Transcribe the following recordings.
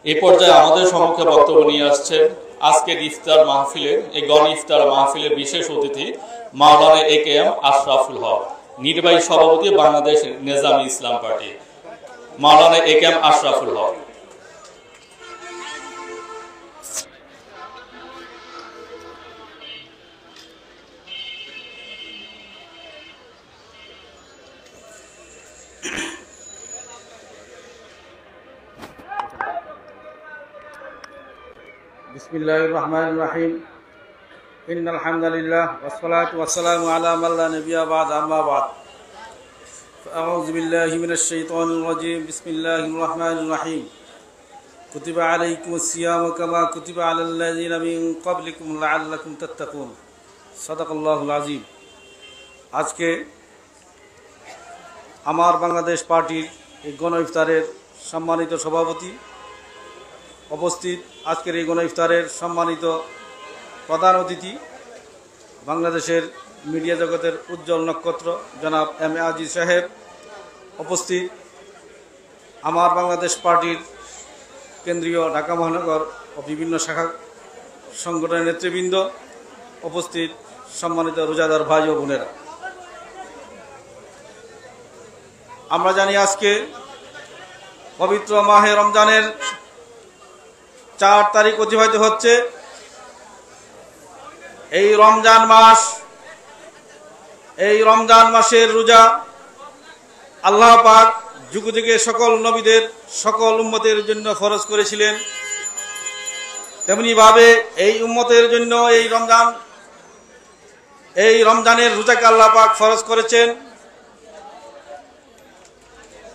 এই পর্যায়ে আমাদের সম্মুখে বক্তব্য নিয়ে আসছেন আজকের ইফতার মাহফিলের এই গণ ইফতার মাহফিলের বিশেষ অতিথি মাওলানা AKM আশরাফুল হক, নির্বাহী সভাপতি বাংলাদেশ নেজামী ইসলাম পার্টি। মাওলানা AKM আশরাফুল হক। बिस्मिल्लाहिर रहमानिर रहीम इन्नल हम्दुलिल्लाह वस्सलातु वस्सलामु अला मन ला नबिय्य बाद अम्मा बाद अऊज़ु बिल्लाहि मिनश शैतानिर रजीम बिस्मिल्लाहिर रहमानिर रहीम कुतिबा अलैकुमुस सियामु कमा कुतिबा अलल लज़ीना मिन क़ब्लिकुम लअल्लकुम तत्तक़ून सदाकाल्लाहुल आज़ीम। আজকে আমার বাংলাদেশ পার্টির এই গণ ইফতারের সম্মানিত সভাপতি উপস্থিত, আজকের এই গণ ইফতারের সম্মানিত প্রধান অতিথি বাংলাদেশের মিডিয়া জগতের উজ্জ্বল নক্ষত্র জনাব M A আজিজ সাহেব উপস্থিত, আমার বাংলাদেশ পার্টির কেন্দ্রীয় ঢাকা মহানগর ও বিভিন্ন শাখা সংগঠনের নেতৃবৃন্দ উপস্থিত, সম্মানিত রোজাদার ভাই ও বোনেরা, আমরা জানি আজকে পবিত্র মাহে রমজানের 4 তারিখ অতিবাহিত হচ্ছে। এই রমজান মাসের রোজা আল্লাহ পাক যুগ যুগে সকল নবীদের সকল উম্মতের জন্য ফরজ করেছিলেন। তেমনি ভাবে এই উম্মতের জন্য এই রমজানের রোজাকে আল্লাহ পাক ফরজ করেছেন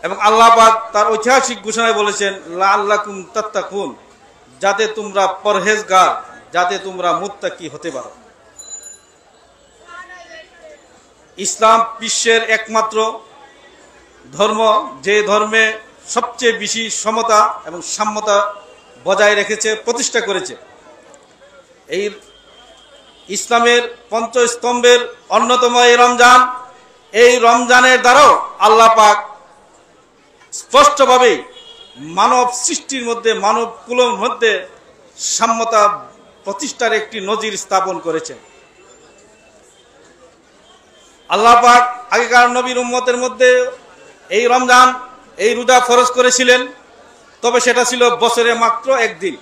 এবং আল্লাহ পাক তার ঐতিহাসিক ঘোষণায় বলেছেন লাআল্লাকুম তাত্তাকুন, যাতে তোমরা পরহেজগার, যাতে তোমরা মুত্তাকি হতে পারো। ইসলাম বিশ্বের একমাত্র ধর্ম যে ধর্মে সবচেয়ে বেশি সমতা এবং সাম্যতা বজায় রেখেছে, প্রতিষ্ঠা করেছে। এই ইসলামের পঞ্চস্তম্ভের অন্যতম এই রমজান, এই রমজানের দ্বারাও আল্লাহ পাক স্পষ্টভাবে মানব সৃষ্টির মধ্যে, মানব কুলের মধ্যে সাম্যতা প্রতিষ্ঠার একটি নজির স্থাপন করেছেন। আল্লাহ পাক আগেকার নবীর উম্মতের মধ্যে এই রমজান, এই রোজা ফরজ করেছিলেন, তবে সেটা ছিল বছরে মাত্র একদিন,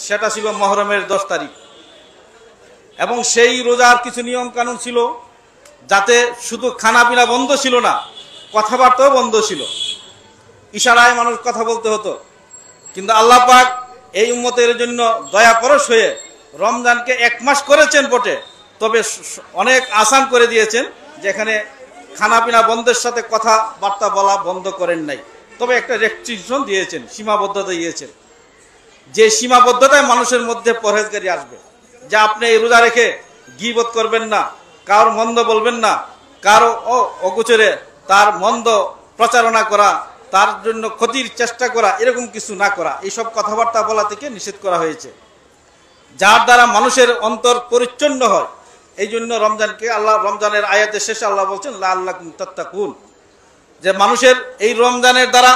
সেটা ছিল মুহররমের 10 তারিখ। এবং সেই রোজার কিছু নিয়ম কানুন ছিল, যাতে শুধু খানা পিনা বন্ধ ছিল না, কথাবার্তাও বন্ধ ছিল, ইশারায় মানুষ কথা বলতে হতো। কিন্তু আল্লাহ পাক এই উম্মতের জন্য দয়া পরশ হয়ে রমজানকে 1 মাস করেছেন বটে, তবে অনেক আসান করে দিয়েছেন, যেখানে খানা পিনা বন্ধের সাথে কথাবার্তা বলা বন্ধ করেন নাই, তবে একটা রেস্ট্রিকশন দিয়েছেন, সীমাবদ্ধতা দিয়েছেন, যে সীমাবদ্ধতায় মানুষের মধ্যে পরহেজগারি আসবে, যে আপনি এই রোজা রেখে গীবত করবেন না, কারো মন্দ বলবেন না, কারো অগোচরে তার মন্দ প্রচারণা করা, তার জন্য ক্ষতির চেষ্টা করা, এরকম কিছু না করা, এইসব কথাবার্তা বলা থেকে নিষেধ করা হয়েছে, যার দ্বারা মানুষের অন্তর পরিচ্ছন্ন হয়। এই জন্য রমজানকে আল্লাহ, রমজানের আয়াতের শেষে আল্লাহ বলছেন লাআল্লাকুম তাত্তাকুন, যে মানুষের এই রমজানের দ্বারা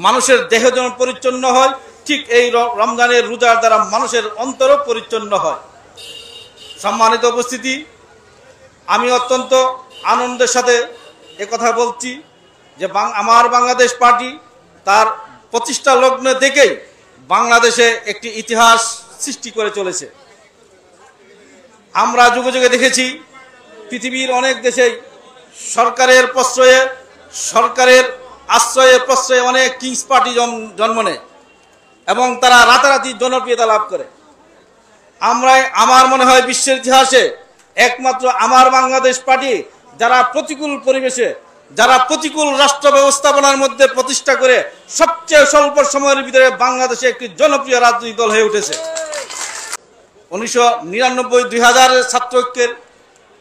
মানুষের দেহ যেমন পরিচ্ছন্ন হয়, ঠিক এই রমজানের রোজার দ্বারা মানুষের অন্তরও পরিচ্ছন্ন হয়। সম্মানিত উপস্থিতি, আমি অত্যন্ত আনন্দের সাথে কথা বলছি যে আমার বাংলাদেশ পার্টি তার প্রতিষ্ঠা লগ্ন থেকেই বাংলাদেশে একটি ইতিহাস সৃষ্টি করে চলেছে। আমরা যুগে যুগে দেখেছি পৃথিবীর অনেক দেশেই সরকারের প্রশ্রয়ে, সরকারের আশ্রয়ে প্রশ্রয়ে অনেক কিংস পার্টি জন্ম নেয় এবং তারা রাতারাতি জনপ্রিয়তা লাভ করে। আমার মনে হয় বিশ্বের ইতিহাসে একমাত্র আমার বাংলাদেশ পার্টি যারা প্রতিকূল পরিবেশে, যারা প্রতিকূল রাষ্ট্র ব্যবস্থাপনার মধ্যে প্রতিষ্ঠা করে সবচেয়ে স্বল্প সময়ের ভিতরে বাংলাদেশে একটি জনপ্রিয় রাজনৈতিক দল হয়ে উঠেছে। 1999-2000 ছাত্র ঐক্যের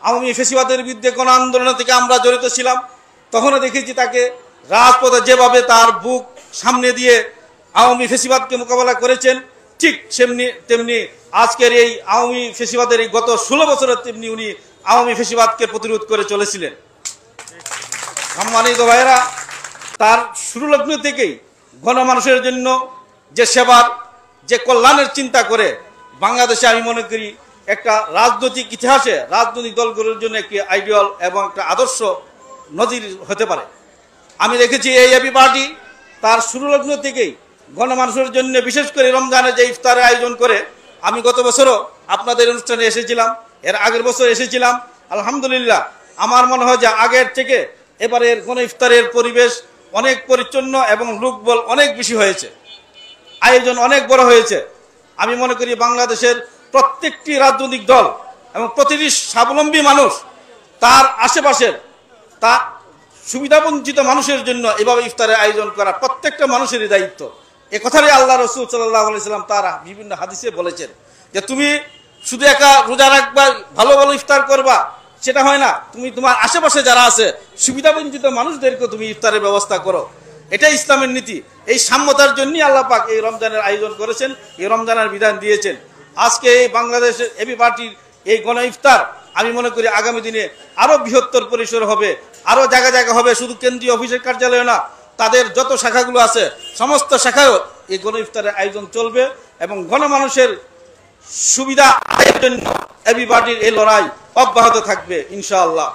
আওয়ামী ফেসিবাদের বিরুদ্ধে গণ আন্দোলন থেকে আমরা জড়িত ছিলাম। তখনও দেখেছি তাকে রাজপথে যেভাবে তার বুক সামনে দিয়ে আওয়ামী ফেসিবাদকে মোকাবেলা করেছেন, ঠিক তেমনি আজকের এই আওয়ামী ফেসিবাদের এই গত 16 বছরের তেমনি উনি আওয়ামী ফেসিবাদকে প্রতিরোধ করে চলেছিলেন। সম্মানিত ভাইয়েরা, তার শুরু লগ্ন থেকেই গণমানুষের জন্য যে সেবার যে কল্যাণের চিন্তা করে বাংলাদেশে আমি মনে করি একটা রাজনৈতিক ইতিহাসে রাজনৈতিক দলগুলোর জন্য একটি আইডিয়াল এবং একটা আদর্শ নজির হতে পারে। আমি দেখেছি এই এবি পার্টি তার শুরু লগ্ন থেকেই গণমানুষের জন্য বিশেষ করে রমজানের যে ইফতারের আয়োজন করে, আমি গত বছরও আপনাদের অনুষ্ঠানে এসেছিলাম, এর আগের বছর এসেছিলাম। আলহামদুলিল্লাহ আমার মনে হয় যে আগের থেকে এবারের গণ ইফতারের পরিবেশ অনেক পরিচ্ছন্ন এবং লোকবল অনেক বেশি হয়েছে, আয়োজন অনেক বড় হয়েছে। আমি মনে করি বাংলাদেশের প্রত্যেকটি রাজনৈতিক দল এবং প্রতিটি স্বাবলম্বী মানুষ তার আশেপাশের তা সুবিধাবঞ্চিত মানুষের জন্য এভাবে ইফতারের আয়োজন করা প্রত্যেকটা মানুষেরই দায়িত্ব। এ কথাই আল্লাহ রসুল সাল্লাল্লাহু আলাইহি সাল্লাম তারা বিভিন্ন হাদিসে বলেছেন যে তুমি শুধু একা রোজা রাখবা, ভালো ভালো ইফতার করবা, সেটা হয় না। তুমি তোমার আশেপাশে যারা আছে সুবিধাবঞ্চিত মানুষদেরকে তুমি ইফতারের ব্যবস্থা করো। এটাই ইসলামের নীতি। এই সাম্যতার জন্যই আল্লাহ পাক এই রমজানের আয়োজন করেছেন, এই রমজানের বিধান দিয়েছেন। আজকে এই বাংলাদেশের এবি পার্টির এই গণ ইফতার আমি মনে করি আগামী দিনে আরো বৃহত্তর পরিসর হবে, আরো জায়গা জায়গা হবে। শুধু কেন্দ্রীয় অফিসের কার্যালয় না, তাদের যত শাখাগুলো আছে সমস্ত শাখায়ও এই গণ ইফতারের আয়োজন চলবে এবং গণমানুষের সুবিধা আদায়ের জন্য এবি পার্টির এই লড়াই অব্যাহত থাকবে ইনশাআল্লাহ।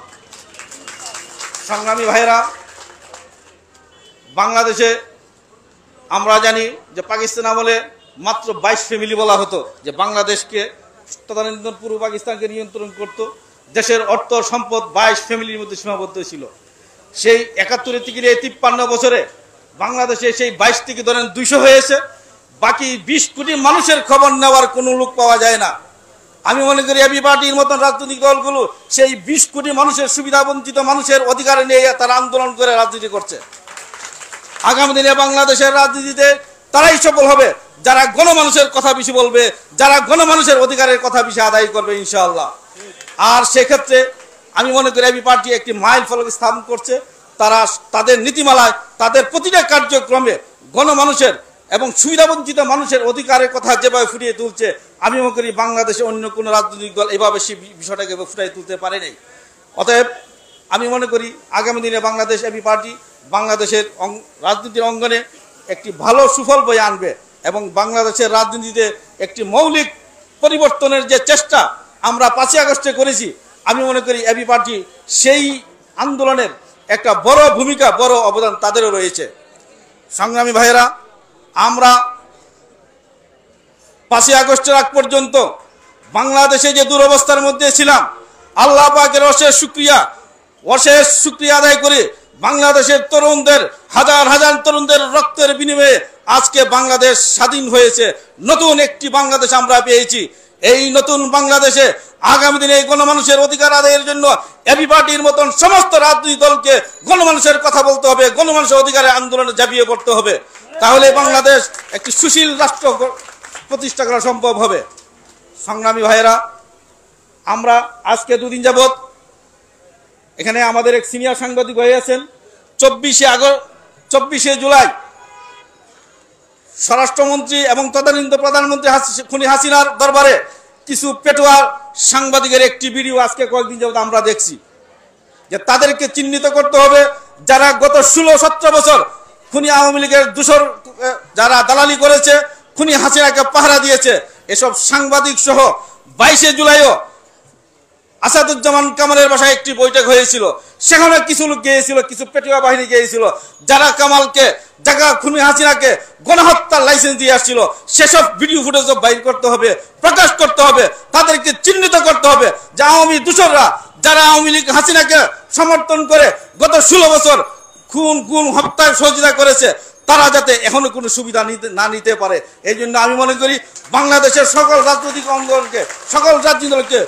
সংগ্রামী ভাইরা, বাংলাদেশে আমরা জানি যে পাকিস্তান আমলে মাত্র 22 ফ্যামিলি বলা হতো যে বাংলাদেশকে তদানীন্তন পূর্ব পাকিস্তানকে নিয়ন্ত্রণ করত। দেশের অর্থ সম্পদ 22 ফ্যামিলির মধ্যে সীমাবদ্ধ ছিল। সেই 71 থেকে 53 বছরে বাংলাদেশে সেই 22 থেকে ধরেন 200 হয়েছে। বাকি 20 কোটি মানুষের খবর নেওয়ার কোনো লোক পাওয়া যায় না। আমি মনে করি এবি পার্টির মতন রাজনৈতিক দলগুলো সেই 20 কোটি মানুষের সুবিধাবঞ্চিত মানুষের অধিকার নিয়ে তারা আন্দোলন করে রাজনীতি করছে। আগামী দিনে বাংলাদেশের রাজনীতিতে তারাই সফল হবে যারা গণমানুষের কথা বেশি বলবে, যারা গণমানুষের অধিকারের কথা বেশি আদায় করবে ইনশাআল্লাহ। আর সেক্ষেত্রে আমি মনে করি এবি পার্টি একটি মাইল ফলক স্থাপন করছে। তারা তাদের নীতিমালায় তাদের প্রতিটা কার্যক্রমে গণমানুষের এবং সুবিধাবঞ্চিত মানুষের অধিকারের কথা যেভাবে ফুটিয়ে তুলছে, আমি মনে করি বাংলাদেশে অন্য কোনো রাজনৈতিক দল এভাবে সেই বিষয়টাকে ফুটিয়ে তুলতে পারে নাই। অতএব আমি মনে করি আগামী দিনে বাংলাদেশ এবি পার্টি বাংলাদেশের রাজনীতির অঙ্গনে একটি ভালো সুফল বয়ে আনবে এবং বাংলাদেশের রাজনীতিতে একটি মৌলিক পরিবর্তনের যে চেষ্টা আমরা 5ই আগস্টে করেছি, আমি মনে করি এবি পার্টি সেই আন্দোলনের একটা বড় ভূমিকা, বড় অবদান তাদেরও রয়েছে। সংগ্রামী ভাইয়েরা, আমরা 5ই আগস্টের আগ পর্যন্ত বাংলাদেশে যে দুরবস্থার মধ্যে ছিলাম, আল্লাহ পাকের অশেষ শুকরিয়া আদায় করে বাংলাদেশের তরুণদের হাজার হাজার তরুণদের রক্তের বিনিময়ে আজকে বাংলাদেশ স্বাধীন হয়েছে। নতুন একটি বাংলাদেশ আমরা পেয়েছি। এই নতুন বাংলাদেশে আগামী দিনে গণমানুষের অধিকার আদায়ের জন্য এবি পার্টির মতন সমস্ত রাজনৈতিক দলকে গণমানুষের কথা বলতে হবে, গণমানুষের অধিকারের আন্দোলনে ঝাঁপিয়ে পড়তে হবে। তাহলে বাংলাদেশ একটি সুশীল রাষ্ট্র প্রতিষ্ঠা করা সম্ভব হবে। সংগ্রামী ভাইয়েরা, আমরা আজকে 2 দিন যাবত এখানে আমাদের এক সিনিয়র সাংবাদিক ভাই আছেন। 24শে জুলাই স্বরাষ্ট্রমন্ত্রী এবং তদানীন্তন প্রধানমন্ত্রী খুনি হাসিনার দরবারে কিছু পেটোয়া সাংবাদিকের একটি ভিডিও আজকে কয়েকদিন যাবত আমরা দেখছি যে তাদেরকে চিহ্নিত করতে হবে যারা গত 16-17 বছর খুনি আওয়ামী লীগের দূষর যারা দালালি করেছে, খুনি হাসিনাকে পাহারা দিয়েছে। এসব সাংবাদিক সহ 22শে জুলাইও আসাদুজ্জামান কামালের বাসায় একটি বৈঠক হয়েছিল। সেখানে কিছু লোক গিয়েছিল, কিছু পেটুয়া বাহিনী গিয়েছিল, যারা কামালকে খুনি হাসিনাকে গণহত্যার লাইসেন্স দিয়ে আসছিল। সেসব ভিডিও ফুটেজ বাইর করতে হবে, প্রকাশ করতে হবে, তাদেরকে চিহ্নিত করতে হবে যে আওয়ামী দূষররা যারা আওয়ামী লীগ হাসিনাকে সমর্থন করে গত 16 বছর খুন হত্যার সহযোগিতা করেছে, তারা যাতে এখনো কোনো সুবিধা না নিতে পারে। এই জন্য আমি মনে করি বাংলাদেশের সকল রাজনৈতিক অঙ্গনকে, সকল রাজনৈতিক দলকে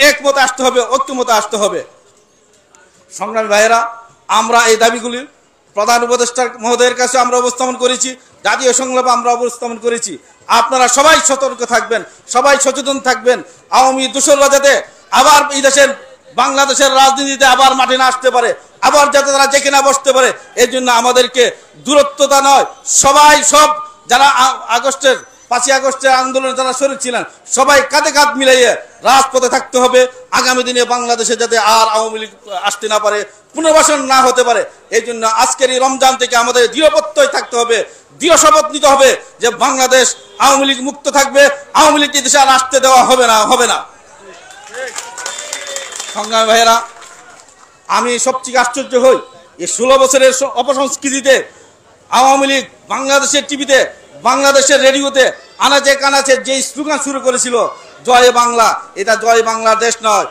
একমতে আসতে হবে, ঐক্যমতে আসতে হবে। সংগ্রামী ভাইয়েরা, আমরা এই দাবিগুলি প্রধান উপদেষ্টা মহোদয়ের কাছে আমরা উপস্থাপন করেছি, জাতীয় সংলাপে আমরা উপস্থাপন করেছি। আপনারা সবাই সতর্ক থাকবেন, সবাই সচেতন থাকবেন। আওয়ামী দূষররা যাতে আবার এই দেশের বাংলাদেশের রাজনীতিতে আবার মাঠে না আসতে পারে, আবার যাতে তারা যেখানে না বসতে পারে, এই জন্য আমাদেরকে দূরত্বতা নয়, সবাই সব যারা আগস্টের 5ই আগস্টের আন্দোলনে যারা শরীক ছিলেন সবাই কাঁধে কাঁধ মিলাইয়ে রাজপথে থাকতে হবে। আগামী দিনে বাংলাদেশে যাতে আর আওয়ামী লীগ আসতে না পারে, পুনর্বাসন না হতে পারে, এই জন্য আজকের এই রমজান থেকে আমাদের দৃঢ় প্রত্যয় থাকতে হবে, দৃঢ় শপথ নিতে হবে যে বাংলাদেশ আওয়ামী লীগ মুক্ত থাকবে, আওয়ামী লীগকে দেশে আর আসতে দেওয়া হবে না। সংগ্রামী ভাইয়েরা, আমি সবচেয়ে আশ্চর্য হই এই 16 বছরের অপসংস্কৃতিতে আওয়ামী লীগ বাংলাদেশের টিভিতে, বাংলাদেশের রেডিওতে আনাচে কানাচে যে স্লোগান শুরু করেছিল জয় বাংলা, এটা জয় বাংলাদেশ নয়।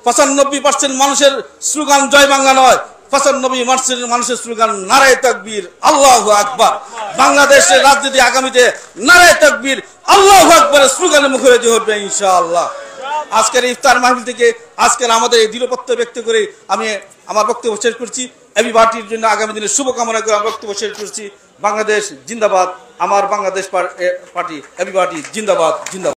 95% মানুষের স্লোগান জয় বাংলা নয়, 95% মানুষের স্লোগান নারায়ে তাকবীর, আল্লাহু আকবার। বাংলাদেশের রাজনীতি আগামীতে নারায়ে তাকবীর, আল্লাহু আকবারের স্লোগানে মুখরিত হবে ইনশাআল্লাহ। আজকের ইফতার মাহফিল থেকে আজকের আমাদের এই দৃঢ় প্রত্যয় ব্যক্ত করে আমি আমার বক্তব্য শেষ করছি। এবি পার্টির জন্য আগামী দিনের শুভকামনা করে আমার বক্তব্য শেষ করছি। বাংলাদেশ জিন্দাবাদ, আমার বাংলাদেশ পার্টি, এবি পার্টি জিন্দাবাদ, জিন্দাবাদ।